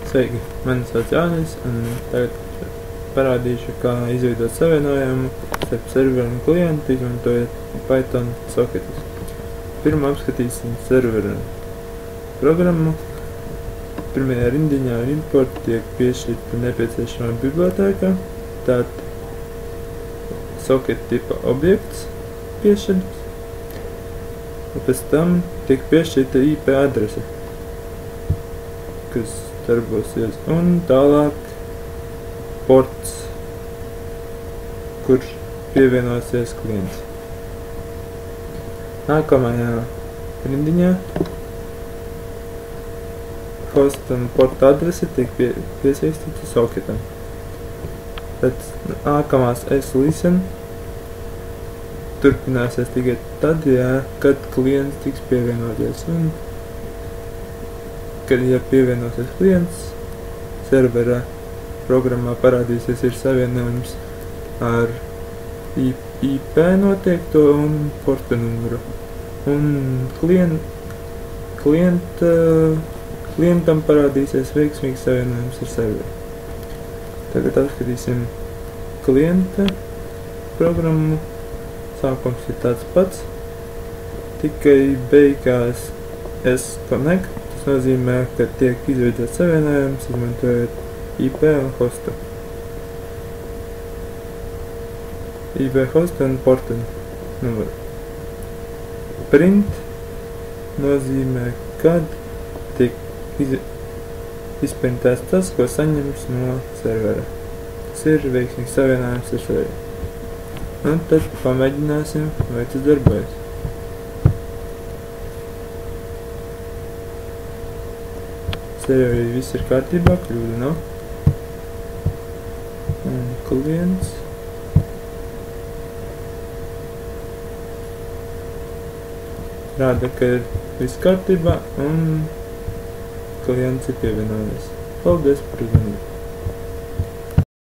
Sveiki, mani sauc Jānis, un tagad parādīšu, kā izveidot savienojumu starp serveru un klientu, izmantojot Python soketus. Pirmā apskatīsim serveru programmu. Pirmajā rindiņā ar import tiek piešķirta nepieciešamā bibliotēka, tātad socket tipa objekts piešķirts, un pēc tam tiek piešķirta IP adrese, kas darbosies, un tālāk ports, kur pievienosies klients. Nākamajā rindiņā host un porta adrese tiek piesaistīta socketam. Pēc nākamās slisten turpināsies tikai tad, kad klients tiks pievienoties. Un, kad pievienosies klients, servera programmā parādīsies ir savienojums ar IP noteikto un porta numuru. Un klientam parādīsies veiksmīgs savienojums ar serveru. Tagad apskatīsim klienta programmu. Sākums ir tāds pats, tikai beigās S-Connect. Tas nozīmē, ka tiek izveidot savienojums, izmantojot IP un hostu. IP hostu un portu numuru. Print nozīmē, kad tiek izprintēts tas, ko saņems no servera. Tas ir veiksmīgs savienojums ar serveru. Un tad pamēģināsim, vai tas darbojas. Serverī viss ir kārtībā, kļūda nav. Un klients. Rāda, ka ir viss kārtībā un klients ir pievienojies. Paldies par uzmanību!